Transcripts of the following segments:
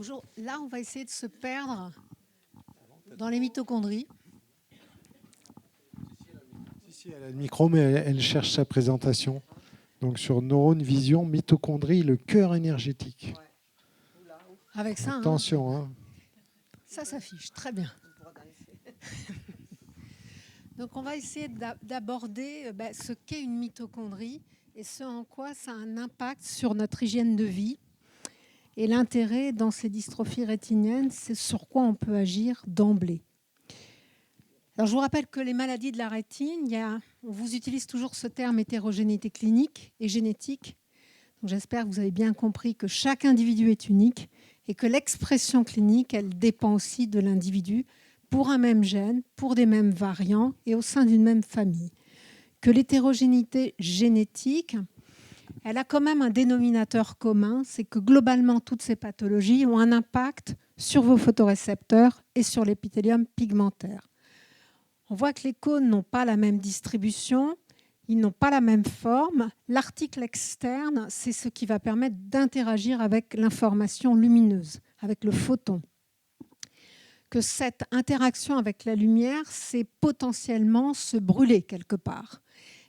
Bonjour. Là, on va essayer de se perdre dans les mitochondries. Si, elle a le micro, mais elle cherche sa présentation. Donc sur neurones, vision, mitochondrie, le cœur énergétique. Avec ça, Attention, hein. Ça s'affiche. Très bien. Donc, on va essayer d'aborder ce qu'est une mitochondrie et ce en quoi ça a un impact sur notre hygiène de vie. Et l'intérêt dans ces dystrophies rétiniennes, c'est sur quoi on peut agir d'emblée. Alors, je vous rappelle que les maladies de la rétine, on vous utilise toujours ce terme hétérogénéité clinique et génétique. Donc, j'espère que vous avez bien compris que chaque individu est unique et que l'expression clinique, elle dépend aussi de l'individu pour un même gène, pour des mêmes variants et au sein d'une même famille. Que l'hétérogénéité génétique, elle a quand même un dénominateur commun, c'est que globalement, toutes ces pathologies ont un impact sur vos photorécepteurs et sur l'épithélium pigmentaire. On voit que les cônes n'ont pas la même distribution, ils n'ont pas la même forme. L'article externe, c'est ce qui va permettre d'interagir avec l'information lumineuse, avec le photon. Que cette interaction avec la lumière, c'est potentiellement se brûler quelque part.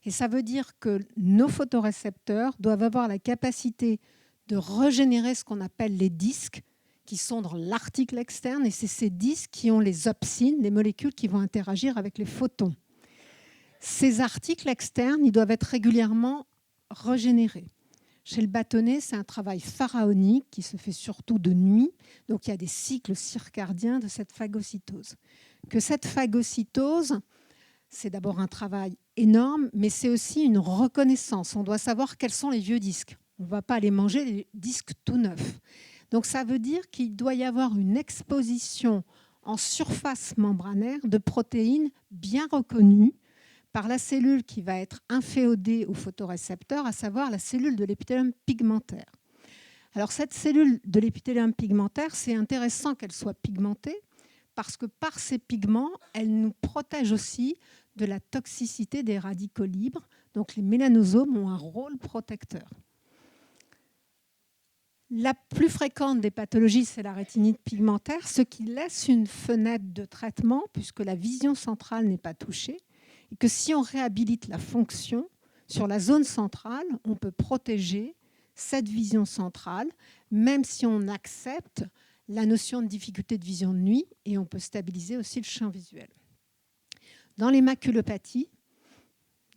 Et ça veut dire que nos photorécepteurs doivent avoir la capacité de régénérer ce qu'on appelle les disques, qui sont dans l'article externe, et c'est ces disques qui ont les opsines, les molécules qui vont interagir avec les photons. Ces articles externes, ils doivent être régulièrement régénérés. Chez le bâtonnet, c'est un travail pharaonique qui se fait surtout de nuit. Donc, il y a des cycles circadiens de cette phagocytose. Que cette phagocytose, c'est d'abord un travail énorme, mais c'est aussi une reconnaissance. On doit savoir quels sont les vieux disques. On ne va pas aller manger les disques tout neufs. Donc, ça veut dire qu'il doit y avoir une exposition en surface membranaire de protéines bien reconnues par la cellule qui va être inféodée au photorécepteur, à savoir la cellule de l'épithélium pigmentaire. Alors cette cellule de l'épithélium pigmentaire, c'est intéressant qu'elle soit pigmentée parce que par ces pigments, elle nous protège aussi de la toxicité des radicaux libres. Donc les mélanosomes ont un rôle protecteur. La plus fréquente des pathologies, c'est la rétinite pigmentaire, ce qui laisse une fenêtre de traitement puisque la vision centrale n'est pas touchée. Et que si on réhabilite la fonction sur la zone centrale, on peut protéger cette vision centrale, même si on accepte la notion de difficulté de vision de nuit, et on peut stabiliser aussi le champ visuel. Dans les maculopathies,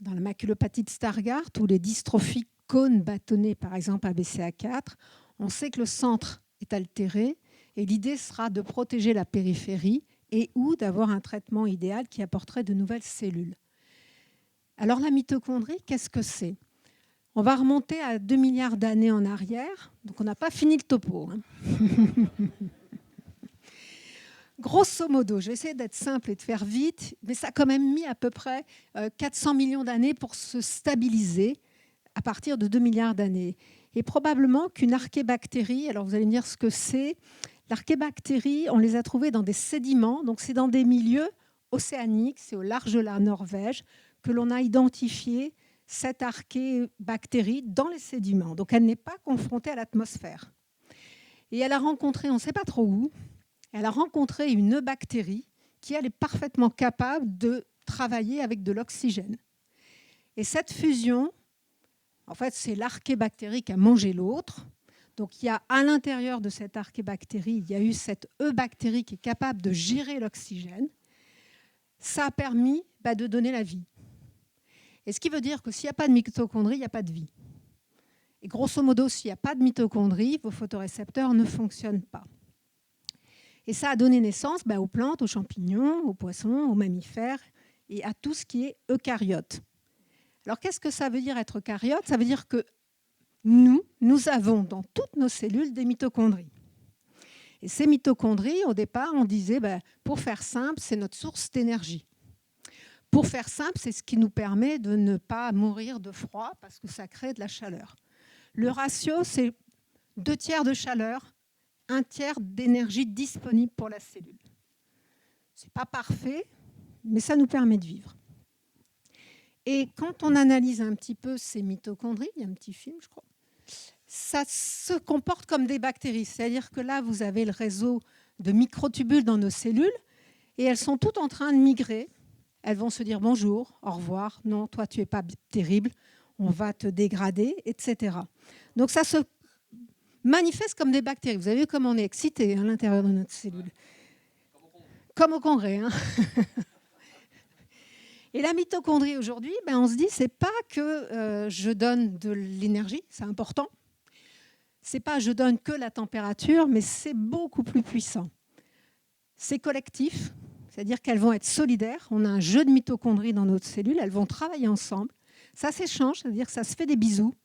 dans la maculopathie de Stargardt ou les dystrophies cônes bâtonnets, par exemple ABCA4, on sait que le centre est altéré et l'idée sera de protéger la périphérie et ou d'avoir un traitement idéal qui apporterait de nouvelles cellules. Alors la mitochondrie, qu'est-ce que c'est ? On va remonter à 2 milliards d'années en arrière, donc on n'a pas fini le topo. Grosso modo, je vais essayer d'être simple et de faire vite, mais ça a quand même mis à peu près 400 millions d'années pour se stabiliser à partir de 2 milliards d'années. Et probablement qu'une archébactérie, alors vous allez me dire ce que c'est, l'archébactérie, on les a trouvées dans des sédiments, donc c'est dans des milieux océaniques, c'est au large de la Norvège, que l'on a identifié cette archébactérie dans les sédiments. Donc elle n'est pas confrontée à l'atmosphère. Et elle a rencontré, on ne sait pas trop où, elle a rencontré une bactérie qui elle, est parfaitement capable de travailler avec de l'oxygène. Et cette fusion, en fait, c'est l'archébactérie qui a mangé l'autre. Donc il y a à l'intérieur de cette archébactérie, il y a eu cette eubactérie qui est capable de gérer l'oxygène. Ça a permis de donner la vie. Et ce qui veut dire que s'il n'y a pas de mitochondrie, il n'y a pas de vie. Et grosso modo, s'il n'y a pas de mitochondrie, vos photorécepteurs ne fonctionnent pas. Et ça a donné naissance aux plantes, aux champignons, aux poissons, aux mammifères et à tout ce qui est eucaryote. Alors qu'est-ce que ça veut dire être eucaryote ? Ça veut dire que nous avons dans toutes nos cellules des mitochondries. Et ces mitochondries, au départ, on disait, pour faire simple, c'est notre source d'énergie. Pour faire simple, c'est ce qui nous permet de ne pas mourir de froid parce que ça crée de la chaleur. Le ratio, c'est 2 tiers de chaleur, 1 tiers d'énergie disponible pour la cellule. Ce n'est pas parfait, mais ça nous permet de vivre. Et quand on analyse un petit peu ces mitochondries, il y a un petit film, je crois, ça se comporte comme des bactéries. C'est-à-dire que là, vous avez le réseau de microtubules dans nos cellules et elles sont toutes en train de migrer. Elles vont se dire bonjour, au revoir, non, toi, tu n'es pas terrible, on va te dégrader, etc. Donc ça se manifeste comme des bactéries. Vous avez vu comme on est excité à l'intérieur de notre cellule. Comme au congrès. Hein. Et la mitochondrie aujourd'hui, on se dit, c'est pas que je donne de l'énergie, c'est important. C'est pas je donne que la température, mais c'est beaucoup plus puissant. C'est collectif, c'est-à-dire qu'elles vont être solidaires. On a un jeu de mitochondries dans notre cellule, elles vont travailler ensemble. Ça s'échange, c'est-à-dire que ça se fait des bisous.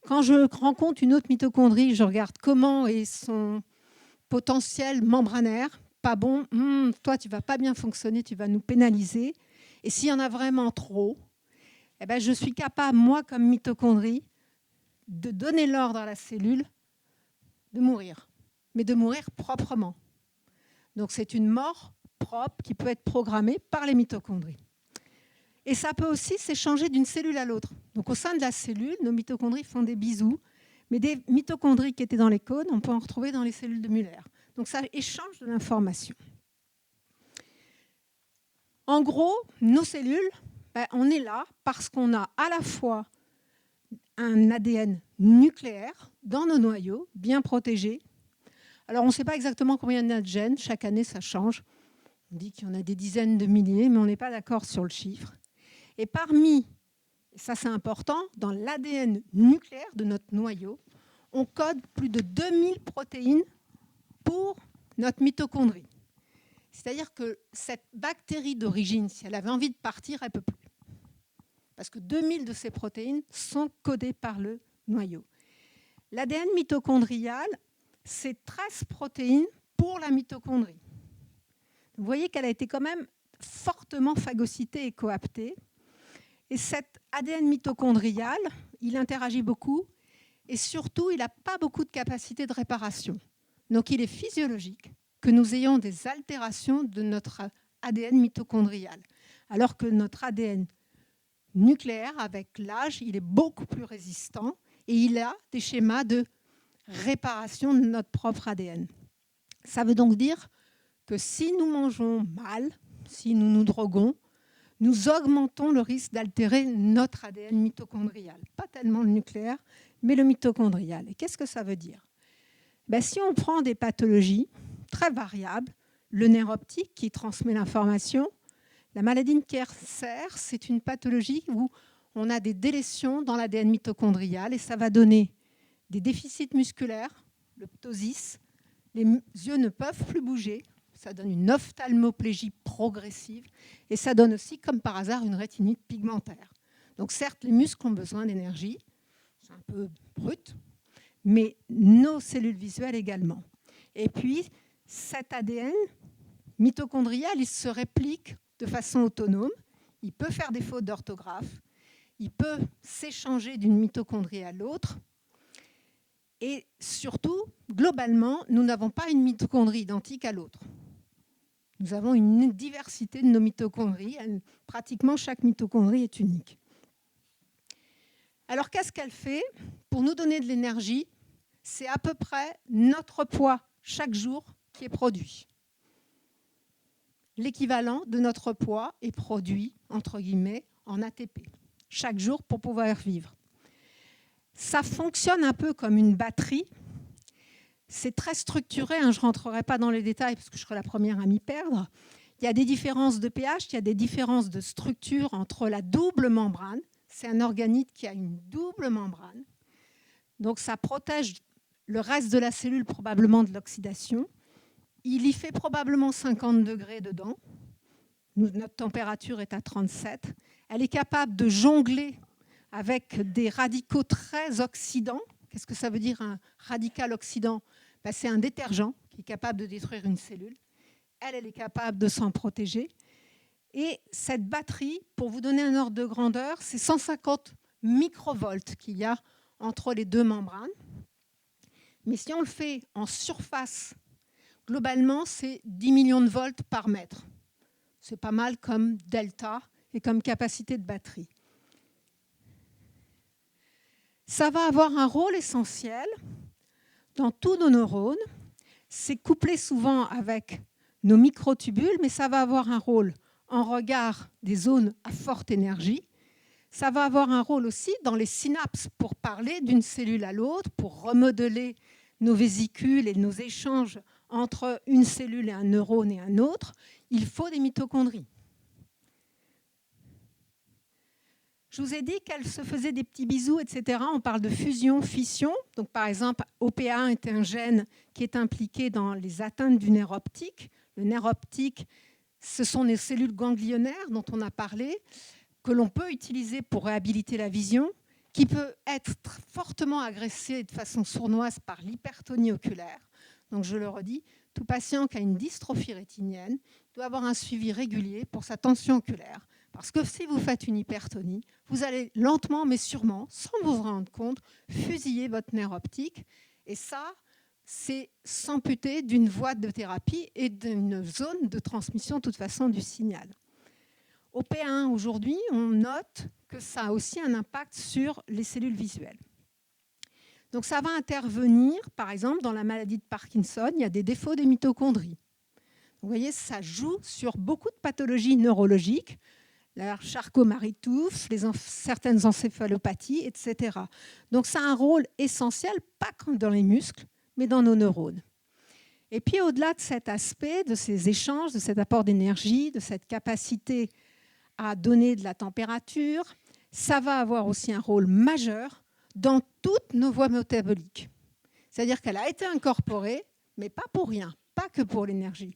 Quand je rencontre une autre mitochondrie, je regarde comment est son potentiel membranaire. Pas bon, toi tu vas pas bien fonctionner, tu vas nous pénaliser. Et s'il y en a vraiment trop, je suis capable, moi comme mitochondrie, de donner l'ordre à la cellule de mourir, mais de mourir proprement. Donc c'est une mort propre qui peut être programmée par les mitochondries. Et ça peut aussi s'échanger d'une cellule à l'autre. Donc au sein de la cellule, nos mitochondries font des bisous, mais des mitochondries qui étaient dans les cônes, on peut en retrouver dans les cellules de Müller. Donc ça échange de l'information. En gros, nos cellules, on est là parce qu'on a à la fois un ADN nucléaire dans nos noyaux, bien protégé. Alors, on ne sait pas exactement combien il y a de gènes. Chaque année, ça change. On dit qu'il y en a des dizaines de milliers, mais on n'est pas d'accord sur le chiffre. Et parmi, ça c'est important, dans l'ADN nucléaire de notre noyau, on code plus de 2000 protéines pour notre mitochondrie. C'est-à-dire que cette bactérie d'origine, si elle avait envie de partir, elle ne peut plus. Parce que 2000 de ces protéines sont codées par le noyau. L'ADN mitochondrial, c'est 13 protéines pour la mitochondrie. Vous voyez qu'elle a été quand même fortement phagocytée et coaptée. Et cet ADN mitochondrial, il interagit beaucoup et surtout, il n'a pas beaucoup de capacité de réparation. Donc, il est physiologique que nous ayons des altérations de notre ADN mitochondrial, alors que notre ADN nucléaire, avec l'âge, il est beaucoup plus résistant et il a des schémas de réparation de notre propre ADN. Ça veut donc dire que si nous mangeons mal, si nous nous droguons, nous augmentons le risque d'altérer notre ADN mitochondrial. Pas tellement le nucléaire, mais le mitochondrial. Et qu'est-ce que ça veut dire ? Si on prend des pathologies très variables, le nerf optique qui transmet l'information, la maladie de Kerser, c'est une pathologie où on a des délétions dans l'ADN mitochondrial et ça va donner des déficits musculaires, le ptosis, les yeux ne peuvent plus bouger, ça donne une ophtalmoplégie progressive et ça donne aussi, comme par hasard, une rétinite pigmentaire. Donc certes, les muscles ont besoin d'énergie, c'est un peu brut, mais nos cellules visuelles également. Et puis, cet ADN mitochondrial, il se réplique de façon autonome, il peut faire des fautes d'orthographe, il peut s'échanger d'une mitochondrie à l'autre. Et surtout, globalement, nous n'avons pas une mitochondrie identique à l'autre. Nous avons une diversité de nos mitochondries. Pratiquement chaque mitochondrie est unique. Alors, qu'est-ce qu'elle fait ? Pour nous donner de l'énergie, c'est à peu près notre poids chaque jour qui est produit. L'équivalent de notre poids est produit, entre guillemets, en ATP, chaque jour pour pouvoir vivre. Ça fonctionne un peu comme une batterie. C'est très structuré, je ne rentrerai pas dans les détails parce que je serai la première à m'y perdre. Il y a des différences de pH, il y a des différences de structure entre la double membrane. C'est un organite qui a une double membrane. Donc ça protège le reste de la cellule probablement de l'oxydation. Il y fait probablement 50 degrés dedans. Notre température est à 37. Elle est capable de jongler avec des radicaux très oxydants. Qu'est-ce que ça veut dire un radical oxydant ? C'est un détergent qui est capable de détruire une cellule. Elle est capable de s'en protéger. Et cette batterie, pour vous donner un ordre de grandeur, c'est 150 microvolts qu'il y a entre les deux membranes. Mais si on le fait en surface, globalement, c'est 10 millions de volts par mètre. C'est pas mal comme delta et comme capacité de batterie. Ça va avoir un rôle essentiel dans tous nos neurones. C'est couplé souvent avec nos microtubules, mais ça va avoir un rôle en regard des zones à forte énergie. Ça va avoir un rôle aussi dans les synapses pour parler d'une cellule à l'autre, pour remodeler nos vésicules et nos échanges entre une cellule et un neurone et un autre. Il faut des mitochondries. Je vous ai dit qu'elles se faisaient des petits bisous, etc. On parle de fusion, fission. Donc, par exemple, OPA1 est un gène qui est impliqué dans les atteintes du nerf optique. Le nerf optique, ce sont les cellules ganglionnaires dont on a parlé, que l'on peut utiliser pour réhabiliter la vision, qui peut être fortement agressée de façon sournoise par l'hypertonie oculaire. Donc, je le redis, tout patient qui a une dystrophie rétinienne doit avoir un suivi régulier pour sa tension oculaire. Parce que si vous faites une hypertonie, vous allez lentement mais sûrement, sans vous en rendre compte, fusiller votre nerf optique. Et ça, c'est s'amputer d'une voie de thérapie et d'une zone de transmission, de toute façon, du signal. Au P1, aujourd'hui, on note que ça a aussi un impact sur les cellules visuelles. Donc ça va intervenir, par exemple, dans la maladie de Parkinson, il y a des défauts des mitochondries. Vous voyez, ça joue sur beaucoup de pathologies neurologiques, la Charcot-Marie-Tooth, certaines encéphalopathies, etc. Donc ça a un rôle essentiel, pas que dans les muscles, mais dans nos neurones. Et puis au-delà de cet aspect, de ces échanges, de cet apport d'énergie, de cette capacité à donner de la température, ça va avoir aussi un rôle majeur dans toutes nos voies métaboliques. C'est-à-dire qu'elle a été incorporée, mais pas pour rien, pas que pour l'énergie.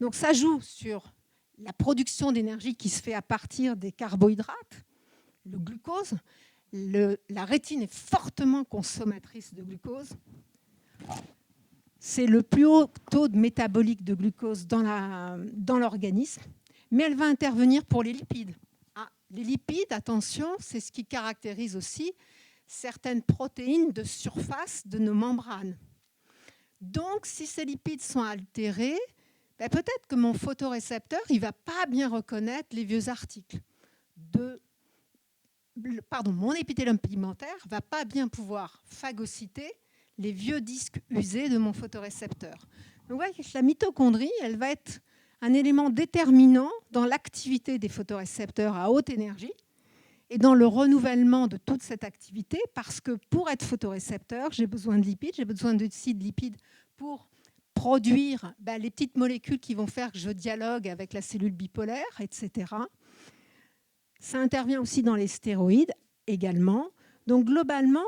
Donc ça joue sur la production d'énergie qui se fait à partir des carbohydrates, le glucose. La rétine est fortement consommatrice de glucose. C'est le plus haut taux de métabolique de glucose dans l'organisme, mais elle va intervenir pour les lipides. Les lipides, attention, c'est ce qui caractérise aussi certaines protéines de surface de nos membranes. Donc, si ces lipides sont altérés, peut-être que mon photorécepteur ne va pas bien reconnaître les vieux articles. Mon épithélium pigmentaire ne va pas bien pouvoir phagocyter les vieux disques usés de mon photorécepteur. Donc, vous voyez que la mitochondrie, elle va être un élément déterminant dans l'activité des photorécepteurs à haute énergie et dans le renouvellement de toute cette activité, parce que pour être photorécepteur, j'ai besoin de lipides, j'ai besoin de lipides pour produire les petites molécules qui vont faire que je dialogue avec la cellule bipolaire, etc. Ça intervient aussi dans les stéroïdes également. Donc globalement,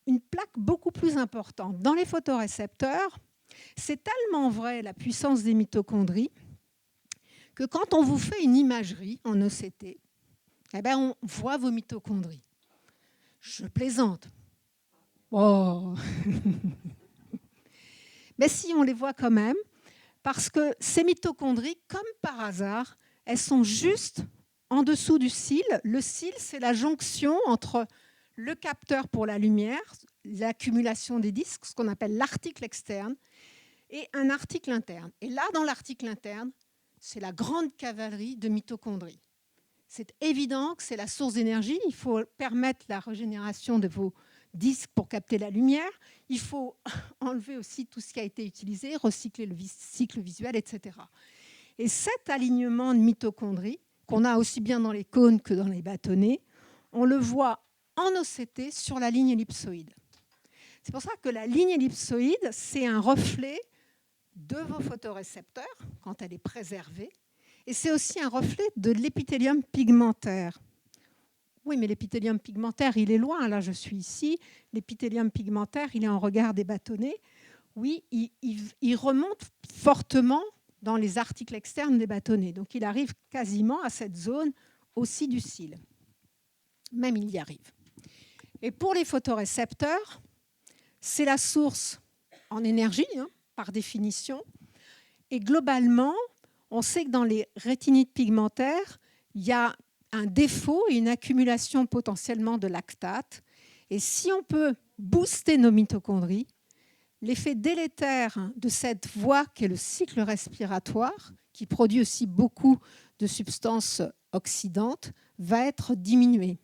une plaque beaucoup plus importante. Dans les photorécepteurs, c'est tellement vrai la puissance des mitochondries que quand on vous fait une imagerie en ECT, on voit vos mitochondries. Je plaisante. Oh. Mais si, on les voit quand même, parce que ces mitochondries, comme par hasard, elles sont juste en dessous du cil. Le cil, c'est la jonction entre le capteur pour la lumière, l'accumulation des disques, ce qu'on appelle l'article externe, et un article interne. Et là, dans l'article interne, c'est la grande cavalerie de mitochondries. C'est évident que c'est la source d'énergie. Il faut permettre la régénération de vos disques pour capter la lumière. Il faut enlever aussi tout ce qui a été utilisé, recycler le cycle visuel, etc. Et cet alignement de mitochondries, qu'on a aussi bien dans les cônes que dans les bâtonnets, on le voit en OCT sur la ligne ellipsoïde. C'est pour ça que la ligne ellipsoïde, c'est un reflet de vos photorécepteurs quand elle est préservée. Et c'est aussi un reflet de l'épithélium pigmentaire. Oui, mais l'épithélium pigmentaire, il est loin. Là, je suis ici. L'épithélium pigmentaire, il est en regard des bâtonnets. Oui, il remonte fortement dans les articles externes des bâtonnets. Donc, il arrive quasiment à cette zone aussi du cil. Même il y arrive. Et pour les photorécepteurs, c'est la source en énergie, par définition. Et globalement, on sait que dans les rétinites pigmentaires, il y a un défaut et une accumulation potentiellement de lactate. Et si on peut booster nos mitochondries, l'effet délétère de cette voie qu'est le cycle respiratoire, qui produit aussi beaucoup de substances oxydantes, va être diminué.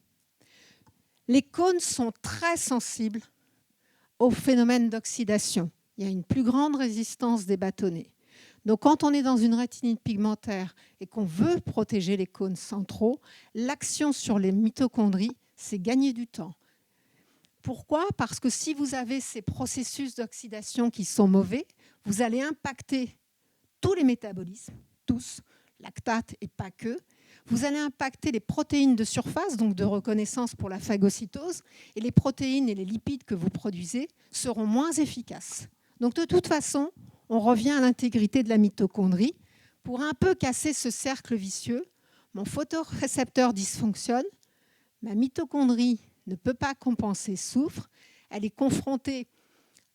Les cônes sont très sensibles au phénomène d'oxydation. Il y a une plus grande résistance des bâtonnets. Donc, quand on est dans une rétinite pigmentaire et qu'on veut protéger les cônes centraux, l'action sur les mitochondries, c'est gagner du temps. Pourquoi ? Parce que si vous avez ces processus d'oxydation qui sont mauvais, vous allez impacter tous les métabolismes, tous, lactate et pas que. Vous allez impacter les protéines de surface, donc de reconnaissance pour la phagocytose, et les protéines et les lipides que vous produisez seront moins efficaces. Donc, de toute façon, on revient à l'intégrité de la mitochondrie. Pour un peu casser ce cercle vicieux, mon photorécepteur dysfonctionne, ma mitochondrie ne peut pas compenser, souffre, elle est confrontée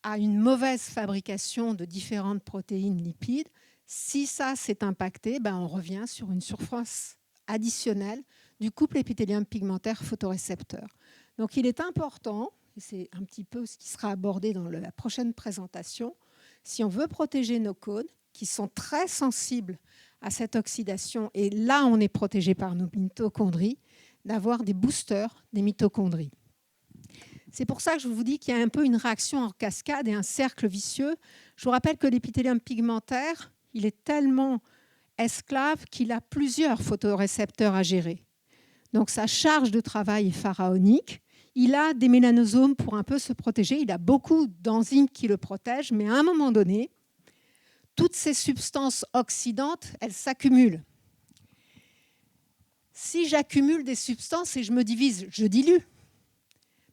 à une mauvaise fabrication de différentes protéines lipides. Si ça s'est impacté, on revient sur une surface additionnelle du couple épithélium pigmentaire photorécepteur. Donc il est important, et c'est un petit peu ce qui sera abordé dans la prochaine présentation, si on veut protéger nos cônes, qui sont très sensibles à cette oxydation, et là on est protégé par nos mitochondries, d'avoir des boosters des mitochondries. C'est pour ça que je vous dis qu'il y a un peu une réaction en cascade et un cercle vicieux. Je vous rappelle que l'épithélium pigmentaire, il est tellement esclave qu'il a plusieurs photorécepteurs à gérer. Donc sa charge de travail est pharaonique. Il a des mélanosomes pour un peu se protéger. Il a beaucoup d'enzymes qui le protègent, mais à un moment donné, toutes ces substances oxydantes, elles s'accumulent. Si j'accumule des substances et je me divise, je dilue.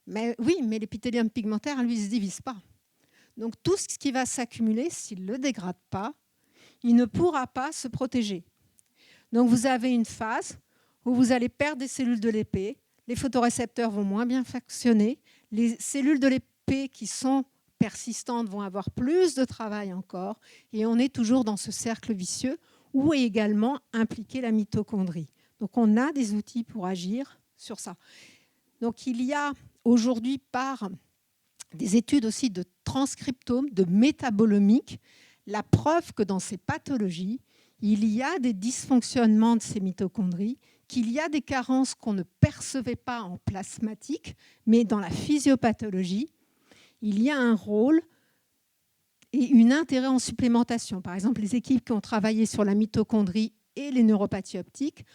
Mais oui, mais l'épithélium pigmentaire, lui, ne se divise pas. Donc tout ce qui va s'accumuler, s'il ne le dégrade pas, il ne pourra pas se protéger. Donc vous avez une phase où vous allez perdre des cellules de l'épée, les photorécepteurs vont moins bien fonctionner, les cellules de l'épée qui sont persistantes vont avoir plus de travail encore, et on est toujours dans ce cercle vicieux où est également impliquée la mitochondrie. Donc on a des outils pour agir sur ça. Donc il y a aujourd'hui par des études aussi de transcriptome, de métabolomique, la preuve que dans ces pathologies, il y a des dysfonctionnements de ces mitochondries, qu'il y a des carences qu'on ne percevait pas en plasmatique, mais dans la physiopathologie, il y a un rôle et un intérêt en supplémentation. Par exemple, les équipes qui ont travaillé sur la mitochondrie et les neuropathies optiques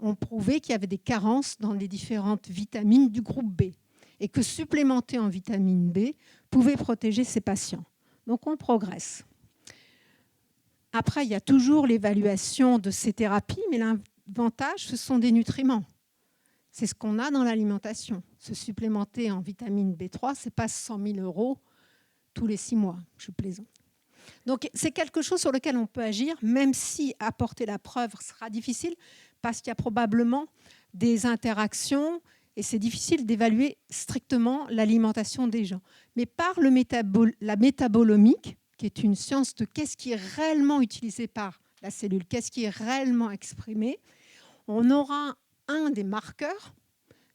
ont prouvé qu'il y avait des carences dans les différentes vitamines du groupe B et que supplémenter en vitamine B pouvait protéger ces patients. Donc on progresse. Après, il y a toujours l'évaluation de ces thérapies, mais l'avantage, ce sont des nutriments. C'est ce qu'on a dans l'alimentation. Se supplémenter en vitamine B3, ce n'est pas 100 000 € tous les 6 mois. Je plaisante. Donc c'est quelque chose sur lequel on peut agir, même si apporter la preuve sera difficile, parce qu'il y a probablement des interactions et c'est difficile d'évaluer strictement l'alimentation des gens. Mais par la métabolomique, qui est une science de qu'est-ce qui est réellement utilisé par la cellule, qu'est-ce qui est réellement exprimé, on aura un des marqueurs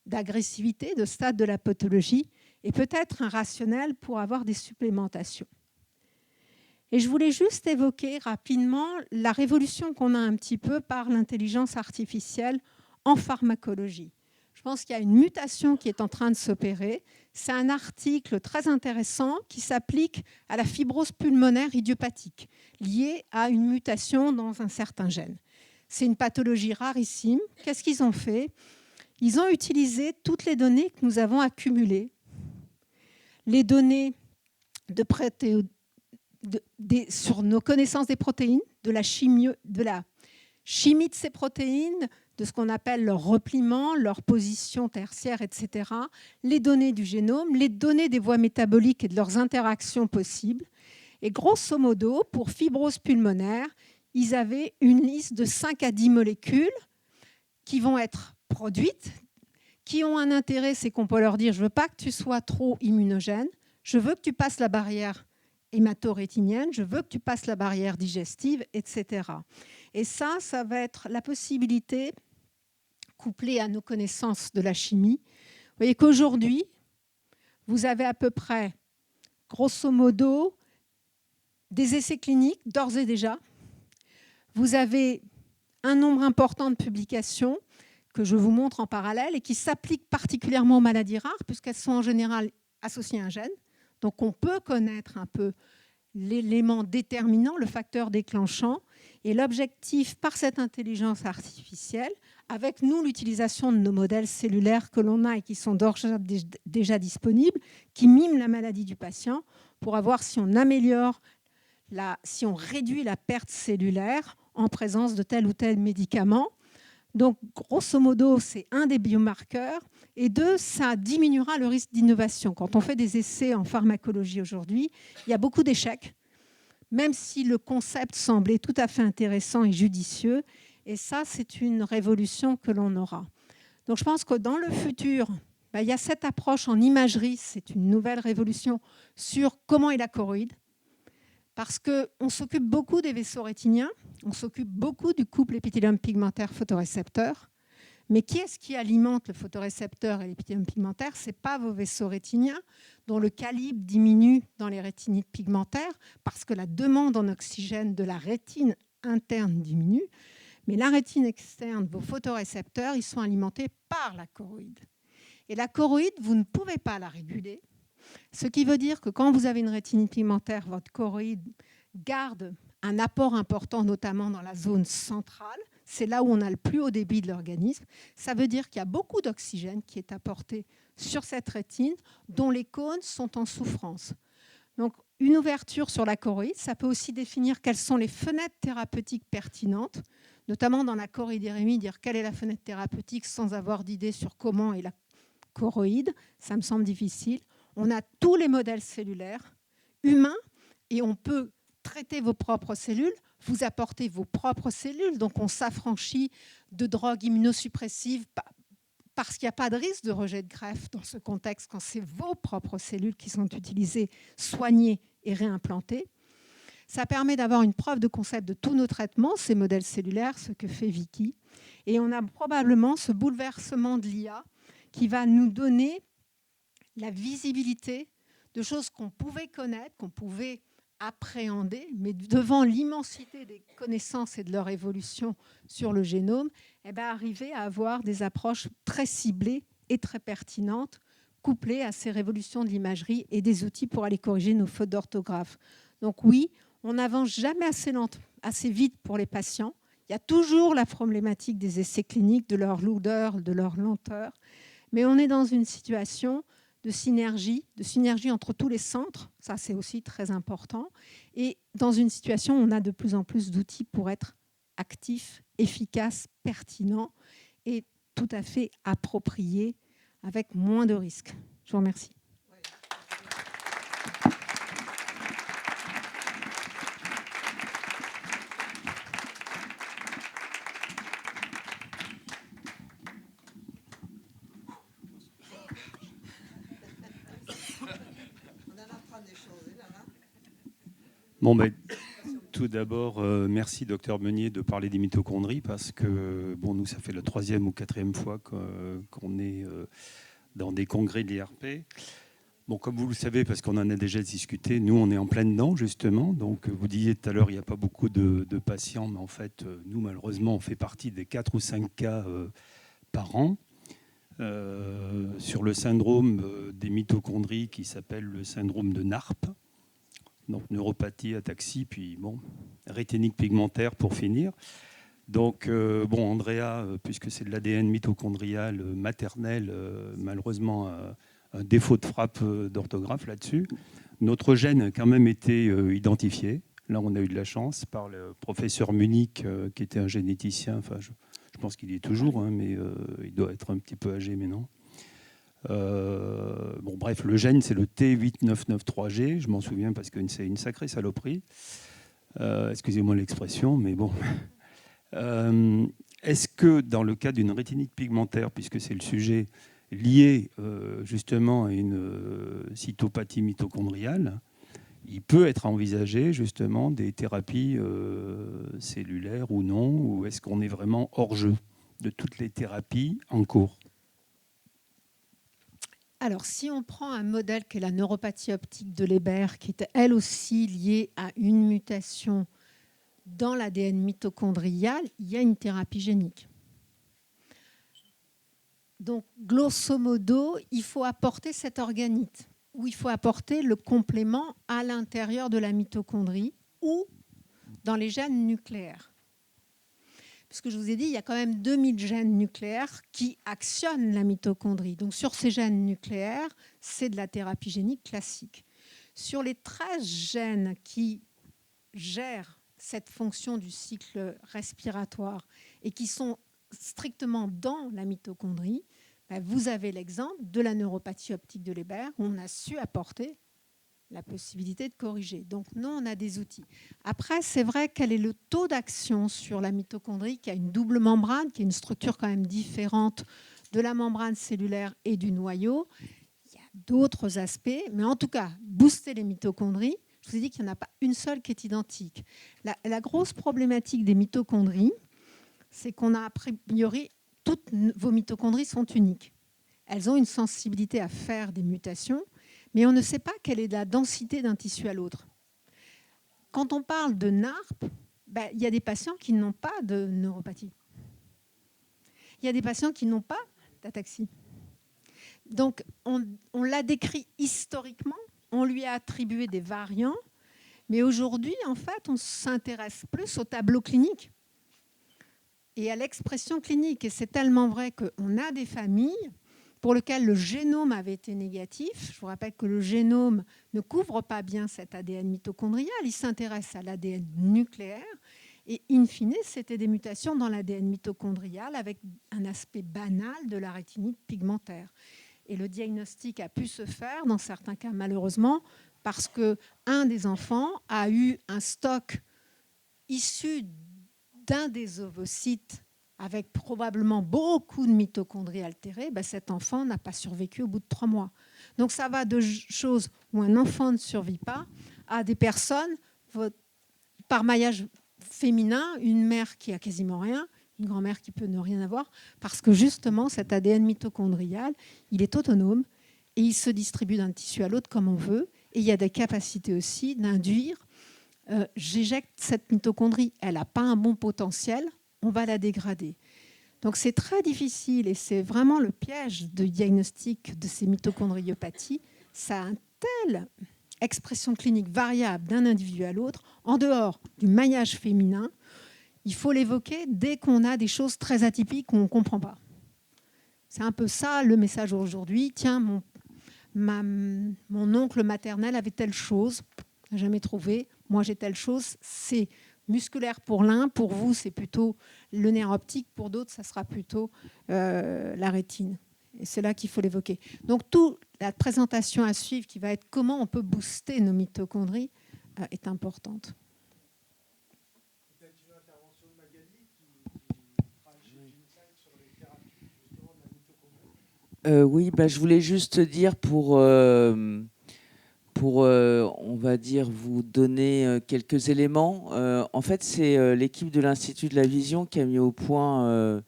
d'agressivité, de stade de la pathologie, et peut-être un rationnel pour avoir des supplémentations. Et je voulais juste évoquer rapidement la révolution qu'on a un petit peu par l'intelligence artificielle en pharmacologie. Je pense qu'il y a une mutation qui est en train de s'opérer. C'est un article très intéressant qui s'applique à la fibrose pulmonaire idiopathique, liée à une mutation dans un certain gène. C'est une pathologie rarissime. Qu'est-ce qu'ils ont fait ? Ils ont utilisé toutes les données que nous avons accumulées, les données sur nos connaissances des protéines, de la chimie de ces protéines, de ce qu'on appelle leur repliement, leur position tertiaire, etc., les données du génome, les données des voies métaboliques et de leurs interactions possibles. Et grosso modo, pour fibrose pulmonaire, ils avaient une liste de 5 à 10 molécules qui vont être produites, qui ont un intérêt, c'est qu'on peut leur dire « je ne veux pas que tu sois trop immunogène, je veux que tu passes la barrière hémato-rétinienne, je veux que tu passes la barrière digestive, etc. » Et ça va être la possibilité, couplée à nos connaissances de la chimie. Vous voyez qu'aujourd'hui, vous avez à peu près, grosso modo, des essais cliniques, d'ores et déjà. Vous avez un nombre important de publications. que je vous montre en parallèle et qui s'appliquent particulièrement aux maladies rares, puisqu'elles sont en général associées à un gène. Donc on peut connaître un peu l'élément déterminant, le facteur déclenchant. Et l'objectif, par cette intelligence artificielle, avec nous, l'utilisation de nos modèles cellulaires que l'on a et qui sont déjà disponibles, qui miment la maladie du patient, pour voir si on améliore, si on réduit la perte cellulaire en présence de tel ou tel médicament. Donc, grosso modo, c'est un des biomarqueurs. Et deux, ça diminuera le risque d'innovation. Quand on fait des essais en pharmacologie aujourd'hui, il y a beaucoup d'échecs, même si le concept semblait tout à fait intéressant et judicieux. Et ça, c'est une révolution que l'on aura. Donc, je pense que dans le futur, il y a cette approche en imagerie. C'est une nouvelle révolution sur comment est la choroïde. Parce qu'on s'occupe beaucoup des vaisseaux rétiniens, on s'occupe beaucoup du couple épithélium pigmentaire photorécepteur. Mais qui est-ce qui alimente le photorécepteur et l'épithélium pigmentaire? Ce n'est pas vos vaisseaux rétiniens, dont le calibre diminue dans les rétinites pigmentaires parce que la demande en oxygène de la rétine interne diminue. Mais la rétine externe, vos photorécepteurs, ils sont alimentés par la choroïde. Et la choroïde, vous ne pouvez pas la réguler. Ce qui veut dire que quand vous avez une rétinite pigmentaire, votre choroïde garde un apport important, notamment dans la zone centrale. C'est là où on a le plus haut débit de l'organisme. Ça veut dire qu'il y a beaucoup d'oxygène qui est apporté sur cette rétine, dont les cônes sont en souffrance. Donc, une ouverture sur la choroïde, ça peut aussi définir quelles sont les fenêtres thérapeutiques pertinentes, notamment dans la choroïdérémie, dire quelle est la fenêtre thérapeutique sans avoir d'idée sur comment est la choroïde. Ça me semble difficile. On a tous les modèles cellulaires humains et on peut traiter vos propres cellules, vous apporter vos propres cellules. Donc, on s'affranchit de drogues immunosuppressives parce qu'il n'y a pas de risque de rejet de greffe dans ce contexte quand c'est vos propres cellules qui sont utilisées, soignées et réimplantées. Ça permet d'avoir une preuve de concept de tous nos traitements, ces modèles cellulaires, ce que fait Vicky. Et on a probablement ce bouleversement de l'IA qui va nous donner la visibilité de choses qu'on pouvait connaître, qu'on pouvait appréhender, mais devant l'immensité des connaissances et de leur évolution sur le génome, arriver à avoir des approches très ciblées et très pertinentes, couplées à ces révolutions de l'imagerie et des outils pour aller corriger nos fautes d'orthographe. Donc oui, on n'avance jamais assez vite pour les patients. Il y a toujours la problématique des essais cliniques, de leur lourdeur, de leur lenteur, mais on est dans une situation de synergie entre tous les centres, ça c'est aussi très important, et dans une situation où on a de plus en plus d'outils pour être actifs, efficaces, pertinents et tout à fait appropriés avec moins de risques. Je vous remercie. Bon, tout d'abord, merci Dr Meunier de parler des mitochondries parce que nous, ça fait la 3e ou 4e fois qu'on est dans des congrès de l'IRP. Bon, comme vous le savez, parce qu'on en a déjà discuté, nous, on est en plein dedans, justement. Donc, vous disiez tout à l'heure, il n'y a pas beaucoup de patients, mais en fait, nous, malheureusement, on fait partie des 4 ou 5 cas par an sur le syndrome des mitochondries qui s'appelle le syndrome de NARP. Donc, neuropathie, ataxie, puis rétinique pigmentaire pour finir. Donc, Andrea, puisque c'est de l'ADN mitochondrial maternel, malheureusement, un défaut de frappe d'orthographe là-dessus. Notre gène a quand même été identifié. Là, on a eu de la chance par le professeur Munich, qui était un généticien. Enfin, je pense qu'il y est toujours, mais il doit être un petit peu âgé maintenant. Bref, le gène, c'est le T899G. Je m'en souviens parce que c'est une sacrée saloperie. Excusez-moi l'expression, mais bon. Est-ce que dans le cas d'une rétinite pigmentaire, puisque c'est le sujet lié justement à une cytopathie mitochondriale, il peut être envisagé justement des thérapies cellulaires ou non, ou est-ce qu'on est vraiment hors jeu de toutes les thérapies en cours ? Alors, si on prend un modèle qui est la neuropathie optique de Leber, qui est elle aussi liée à une mutation dans l'ADN mitochondrial, il y a une thérapie génique. Donc, grosso modo, il faut apporter cet organite, ou il faut apporter le complément à l'intérieur de la mitochondrie ou dans les gènes nucléaires. Puisque je vous ai dit, il y a quand même 2000 gènes nucléaires qui actionnent la mitochondrie. Donc, sur ces gènes nucléaires, c'est de la thérapie génique classique. Sur les 13 gènes qui gèrent cette fonction du cycle respiratoire et qui sont strictement dans la mitochondrie, vous avez l'exemple de la neuropathie optique de Leber où on a su apporter la possibilité de corriger. Donc non, on a des outils. Après, c'est vrai quel est le taux d'action sur la mitochondrie qui a une double membrane, qui a une structure quand même différente de la membrane cellulaire et du noyau. Il y a d'autres aspects, mais en tout cas, booster les mitochondries, je vous ai dit qu'il n'y en a pas une seule qui est identique. La grosse problématique des mitochondries, c'est qu'on a a priori, toutes vos mitochondries sont uniques. Elles ont une sensibilité à faire des mutations, mais on ne sait pas quelle est la densité d'un tissu à l'autre. Quand on parle de NARP, il y a des patients qui n'ont pas de neuropathie. Il y a des patients qui n'ont pas d'ataxie. Donc, on l'a décrit historiquement, on lui a attribué des variants, mais aujourd'hui, en fait, on s'intéresse plus au tableau clinique et à l'expression clinique. Et c'est tellement vrai qu'on a des familles pour lesquelles le génome avait été négatif. Je vous rappelle que le génome ne couvre pas bien cet ADN mitochondrial, il s'intéresse à l'ADN nucléaire. Et in fine, c'était des mutations dans l'ADN mitochondrial avec un aspect banal de la rétinite pigmentaire. Et le diagnostic a pu se faire, dans certains cas malheureusement, parce qu'un des enfants a eu un stock issu d'un des ovocytes avec probablement beaucoup de mitochondries altérées. Cet enfant n'a pas survécu au bout de 3 mois. Donc ça va de choses où un enfant ne survit pas à des personnes, par maillage féminin, une mère qui a quasiment rien, une grand-mère qui peut ne rien avoir, parce que justement cet ADN mitochondrial, il est autonome et il se distribue d'un tissu à l'autre comme on veut. Et il y a des capacités aussi d'induire, j'éjecte cette mitochondrie, elle n'a pas un bon potentiel, on va la dégrader. Donc c'est très difficile et c'est vraiment le piège de diagnostic de ces mitochondriopathies. Ça a une telle expression clinique variable d'un individu à l'autre, en dehors du maillage féminin. Il faut l'évoquer dès qu'on a des choses très atypiques qu'on ne comprend pas. C'est un peu ça le message aujourd'hui. Tiens, mon oncle maternel avait telle chose, n'a jamais trouvé. Moi, j'ai telle chose. C'est musculaire pour l'un. Pour vous, c'est plutôt le nerf optique. Pour d'autres, ça sera plutôt la rétine. Et c'est là qu'il faut l'évoquer. Donc, toute la présentation à suivre qui va être comment on peut booster nos mitochondries est importante. Oui, je voulais juste dire pour on va dire, vous donner quelques éléments. En fait, c'est l'équipe de l'Institut de la Vision qui a mis au point,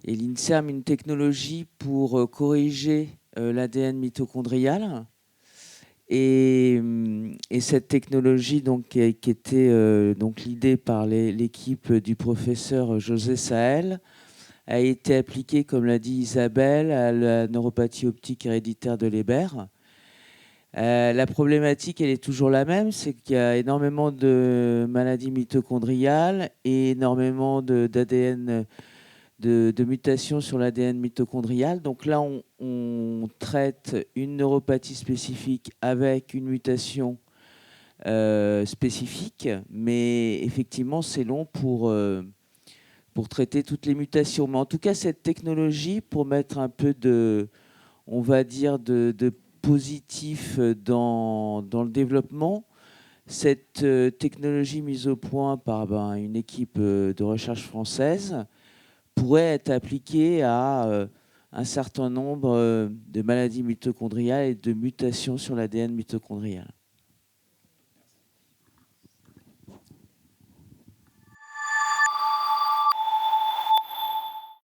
et l'INSERM, une technologie pour corriger l'ADN mitochondrial. Et cette technologie, donc, qui était donc l'idée par l'équipe du professeur José Sahel, a été appliquée, comme l'a dit Isabelle, à la neuropathie optique héréditaire de Leber. La problématique, elle est toujours la même, c'est qu'il y a énormément de maladies mitochondriales et énormément d'ADN, de mutations sur l'ADN mitochondrial. Donc là, on traite une neuropathie spécifique avec une mutation spécifique, mais effectivement, c'est long pour traiter toutes les mutations. Mais en tout cas, cette technologie, pour mettre un peu on va dire, de positif dans le développement, cette technologie mise au point par une équipe de recherche française pourrait être appliquée à un certain nombre de maladies mitochondriales et de mutations sur l'ADN mitochondrial.